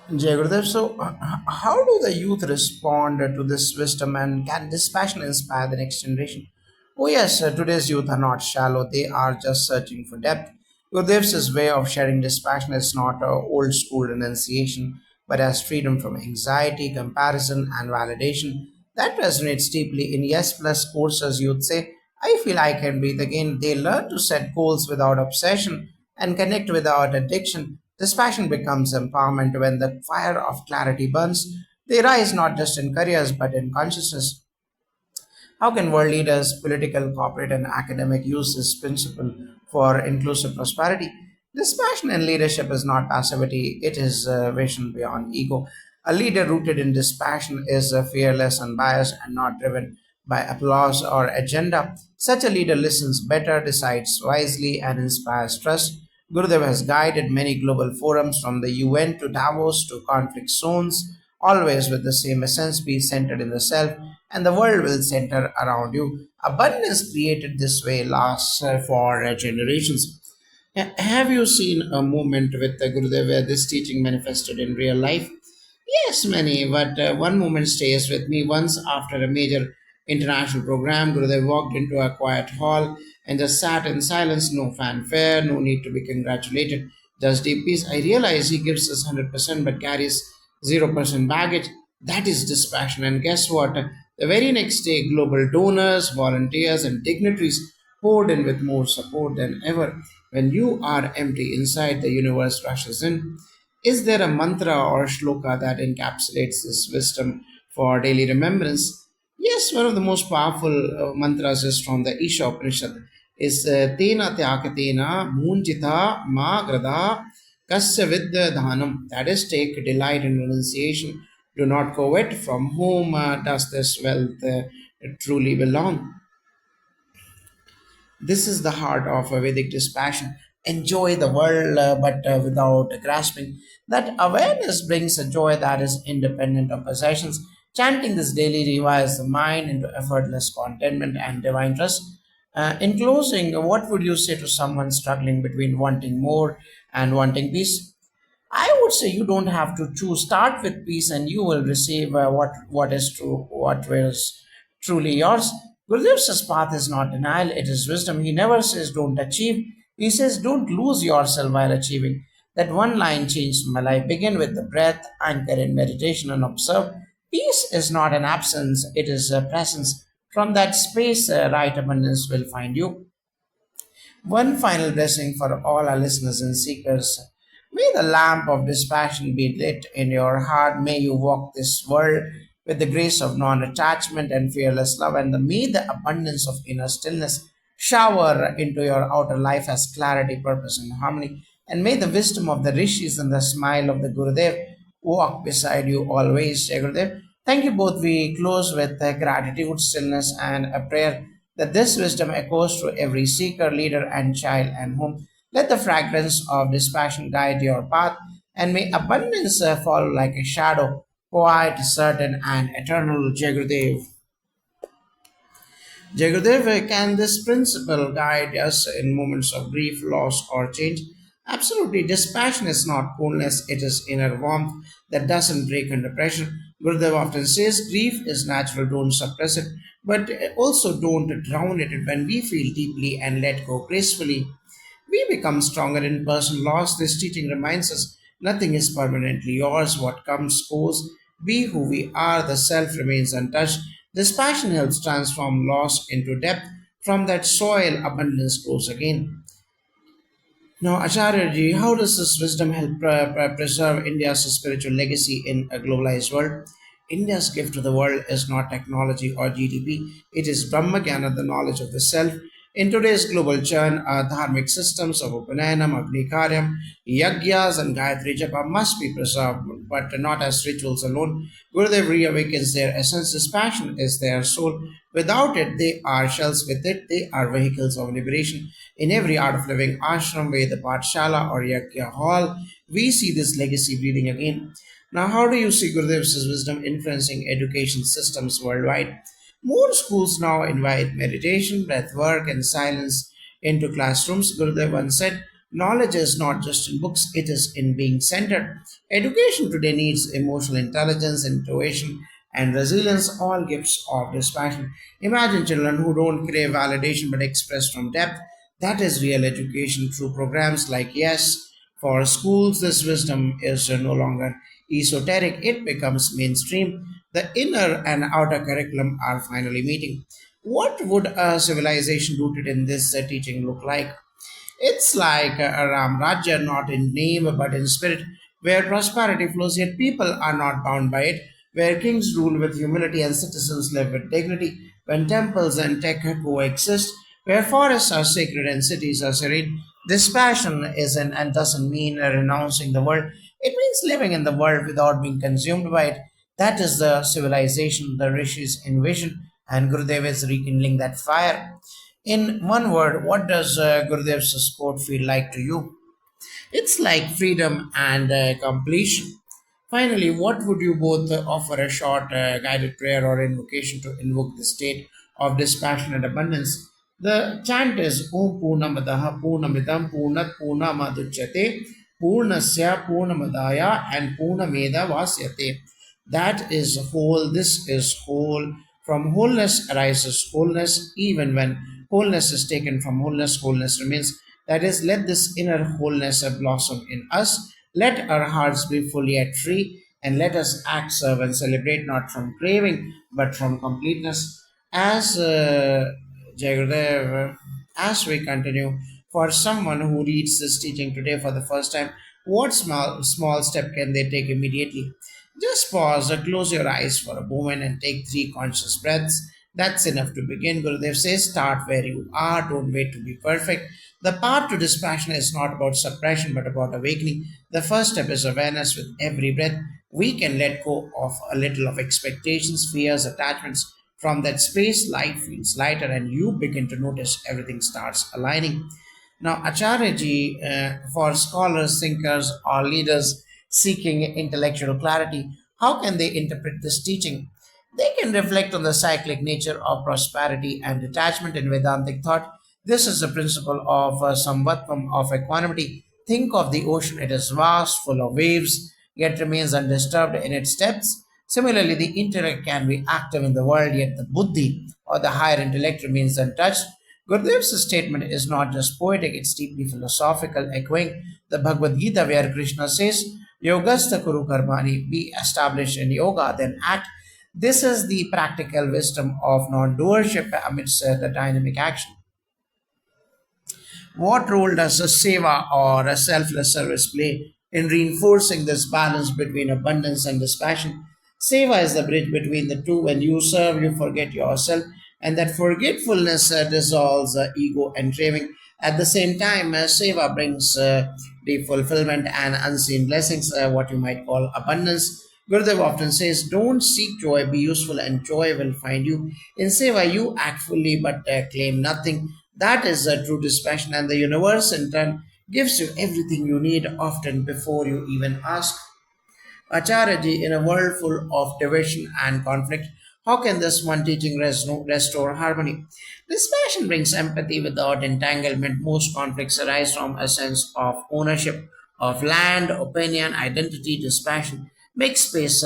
Jai Gurudev, so how do the youth respond to this wisdom and can this passion inspire the next generation? Oh yes, today's youth are not shallow, they are just searching for depth. Gurudev's way of sharing this passion is not a old school renunciation, but as freedom from anxiety, comparison, and validation. That resonates deeply in Yes Plus courses. Youth say, I feel I can breathe again. They learn to set goals without obsession and connect without addiction. This passion becomes empowerment when the fire of clarity burns. They rise not just in careers but in consciousness. How can world leaders, political, corporate, and academic use this principle for inclusive prosperity? This passion in leadership is not passivity, it is vision beyond ego. A leader rooted in this passion is fearless, unbiased, and not driven by applause or agenda. Such a leader listens better, decides wisely, and inspires trust. Gurudev has guided many global forums from the UN to Davos to conflict zones, always with the same essence be centered in the self, and the world will center around you. Abundance created this way lasts for generations. Have you seen a moment with Gurudev where this teaching manifested in real life? Yes, many, but one moment stays with me. Once after a major international program, Gurudev walked into a quiet hall and just sat in silence, no fanfare, no need to be congratulated, just deep peace. I realize he gives us 100% but carries 0% baggage. That is dispassion. And guess what? The very next day, global donors, volunteers, and dignitaries poured in with more support than ever. When you are empty inside, the universe rushes in. Is there a mantra or shloka that encapsulates this wisdom for daily remembrance? Yes, one of the most powerful mantras is from the Isha Upanishad. Is Tena Tyakatena Munjita Ma Grada Kasya Vidya Dhanam. That is, take delight in renunciation. Do not covet. From whom does this wealth truly belong? This is the heart of a Vedic dispassion. Enjoy the world, but without grasping. That awareness brings a joy that is independent of possessions. Chanting this daily rewires the mind into effortless contentment and divine trust. In closing, what would you say to someone struggling between wanting more and wanting peace? I would say you don't have to choose. Start with peace, and you will receive what is true, what is truly yours. Gurudev's path is not denial; it is wisdom. He never says don't achieve. He says don't lose yourself while achieving. That one line changed my life. Begin with the breath, anchor in meditation, and observe. Peace is not an absence; it is a presence. From that space, right abundance will find you. One final blessing for all our listeners and seekers. May the lamp of dispassion be lit in your heart. May you walk this world with the grace of non attachment and fearless love. And may the abundance of inner stillness shower into your outer life as clarity, purpose, and harmony. And may the wisdom of the rishis and the smile of the Gurudev walk beside you always, Jai Gurudev. Thank you both. We close with gratitude, stillness, and a prayer that this wisdom echoes to every seeker, leader, and child and home. Let the fragrance of dispassion guide your path, and may abundance follow like a shadow, quiet, certain, and eternal. Jai Gurudev. Jagadev, can this principle guide us in moments of grief, loss, or change? Absolutely. Dispassion is not coldness, it is inner warmth that doesn't break under pressure. Gurudev often says grief is natural, don't suppress it, but also don't drown it. When we feel deeply and let go gracefully, we become stronger in person loss. This teaching reminds us nothing is permanently yours. What comes goes. Be who we are. The self remains untouched. This passion helps transform loss into depth. From that soil, abundance grows again. Now, Acharya ji, how does this wisdom help preserve India's spiritual legacy in a globalized world? India's gift to the world is not technology or GDP, it is Brahmagyan, the knowledge of the self. In today's global churn, dharmic systems of Upanayana, Agnikaryam, Yagyas, and Gayatri Japa must be preserved, but not as rituals alone. Gurudev reawakens their essence. This passion is their soul. Without it, they are shells. With it, they are vehicles of liberation. In every art of living, ashram, Veda, Pathshala, or Yajna hall, we see this legacy breathing again. Now, how do you see Gurudev's wisdom influencing education systems worldwide? More schools now invite meditation, breath work, and silence into classrooms. Gurudev once said, Knowledge is not just in books, it is in being centered. Education today needs emotional intelligence, intuition, and resilience, all gifts of dispassion. Imagine children who don't crave validation but express from depth. That is real education through programs like Yes. For schools, this wisdom is no longer esoteric, it becomes mainstream. The inner and outer curriculum are finally meeting. What would a civilization rooted in this teaching look like? It's like a Ram Rajya, not in name but in spirit, where prosperity flows, yet people are not bound by it, where kings rule with humility and citizens live with dignity, when temples and tech coexist, where forests are sacred and cities are serene. This passion isn't and doesn't mean renouncing the world. It means living in the world without being consumed by it. That is the civilization the rishis envision, and Gurudev is rekindling that fire. In one word, what does Gurudev's quote feel like to you? It's like freedom and completion. Finally, what would you both offer a short guided prayer or invocation to invoke the state of dispassionate abundance? The chant is Om Purnamadaha Purnamidam Purnat Purnamaduchyate Purnasya Purnamadaya and Purnameda Vasyate. That is whole, this is whole. From wholeness arises wholeness, even when wholeness is taken from wholeness, wholeness remains. That is, let this inner wholeness blossom in us. Let our hearts be fully at free, and let us act, serve, and celebrate not from craving but from completeness. As Jai Gurudev, as we continue, for someone who reads this teaching today for the first time, what small step can they take immediately? Just pause, close your eyes for a moment, and take three conscious breaths. That's enough to begin. Gurudev says, start where you are, don't wait to be perfect. The path to dispassion is not about suppression but about awakening. The first step is awareness. With every breath, we can let go of a little of expectations, fears, attachments. From that space, life feels lighter and you begin to notice everything starts aligning. Now, Acharya for scholars, thinkers, or leaders seeking intellectual clarity, how can they interpret this teaching? They can reflect on the cyclic nature of prosperity and detachment in Vedantic thought. This is the principle of samvatvam, of equanimity. Think of the ocean, it is vast, full of waves, yet remains undisturbed in its depths. Similarly, the intellect can be active in the world, yet the buddhi, or the higher intellect, remains untouched. Gurudev's statement is not just poetic, it's deeply philosophical, echoing the Bhagavad Gita, where Krishna says, Yogastha Kuru Karmani, be established in yoga, then act. This is the practical wisdom of non doership amidst the dynamic action. What role does a seva or a selfless service play in reinforcing this balance between abundance and dispassion? Seva is the bridge between the two. When you serve, you forget yourself, and that forgetfulness dissolves ego and craving. At the same time, seva brings the fulfillment and unseen blessings, what you might call abundance. Gurudev often says, don't seek joy, be useful, and joy will find you. In seva, you act fully but claim nothing. That is a true dispassion, and the universe in turn gives you everything you need, often before you even ask. Acharyaji, in a world full of division and conflict, how can this one teaching restore harmony? This passion brings empathy without entanglement. Most conflicts arise from a sense of ownership of land, opinion, identity. Dispassion makes space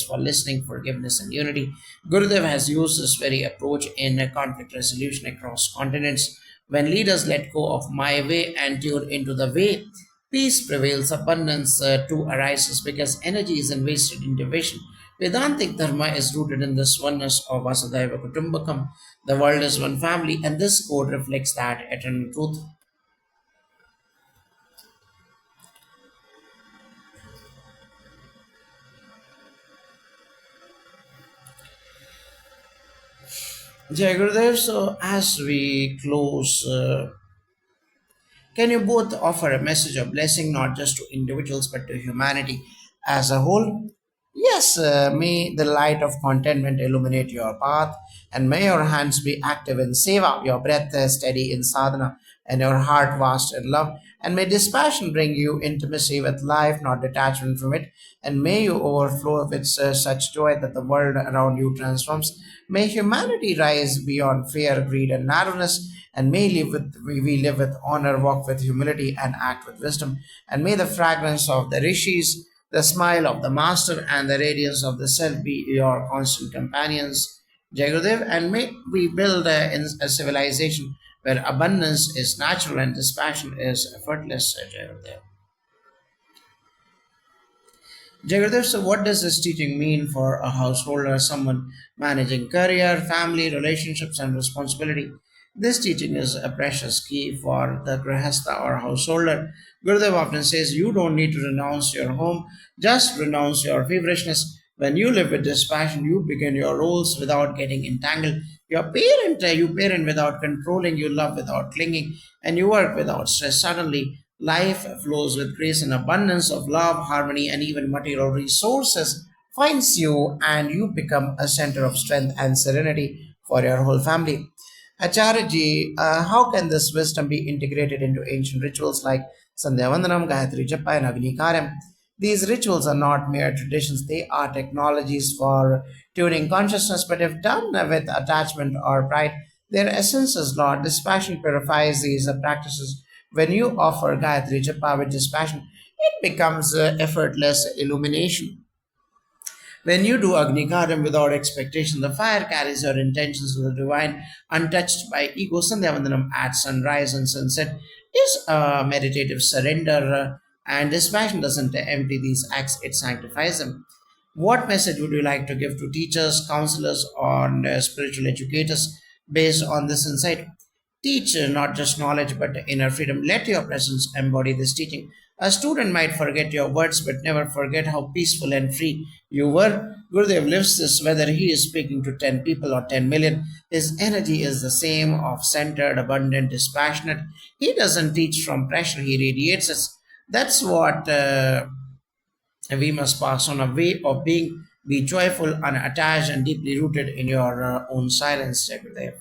for listening, forgiveness, and unity. Gurudev has used this very approach in conflict resolution across continents. When leaders let go of my way and tune into the way, peace prevails, abundance too arises because energy isn't wasted in division. Vedantic Dharma is rooted in this oneness of Vasudhaiva Kutumbakam. The world is one family, and this code reflects that eternal truth. Jai Gurudev, so as we close, can you both offer a message of blessing not just to individuals but to humanity as a whole? Yes, may the light of contentment illuminate your path, and may your hands be active in seva, your breath steady in sadhana, and your heart vast in love. And may dispassion bring you intimacy with life, not detachment from it. And may you overflow with such joy that the world around you transforms. May humanity rise beyond fear, greed, and narrowness, And we live with honor, walk with humility, and act with wisdom. And may the fragrance of the rishis, the smile of the master, and the radiance of the self be your constant companions, Jagudev. And may we build a civilization where abundance is natural and dispassion is effortless, Jagudev. Jagadev, so what does this teaching mean for a householder, someone managing career, family, relationships, and responsibility? This teaching is a precious key for the grahastha or householder. Gurudev often says you don't need to renounce your home, just renounce your feverishness. When you live with dispassion, you begin your roles without getting entangled. You parent without controlling, you love without clinging, and you work without stress. Suddenly, life flows with grace and abundance of love, harmony, and even material resources finds you, and you become a center of strength and serenity for your whole family. Acharya how can this wisdom be integrated into ancient rituals like Sandhya Vandanam, Gayatri Japa, and Agni Karyam? These rituals are not mere traditions, they are technologies for tuning consciousness, but if done with attachment or pride, their essence is Lord. Dispassion purifies these practices. When you offer Gayatri Japa with dispassion, it becomes effortless illumination. When you do Agni without expectation, the fire carries your intentions to the divine, untouched by ego. Sandhyavandanam at sunrise and sunset is a meditative surrender, and dispassion doesn't empty these acts, it sanctifies them. What message would you like to give to teachers, counselors, and spiritual educators based on this insight? Teach not just knowledge but inner freedom. Let your presence embody this teaching. A student might forget your words but never forget how peaceful and free you were. Gurudev lives this whether he is speaking to 10 people or 10 million. His energy is the same of centered, abundant, dispassionate. He doesn't teach from pressure, he radiates it. That's what we must pass on a way of being. Be joyful, unattached, and deeply rooted in your own silence, Gurudev.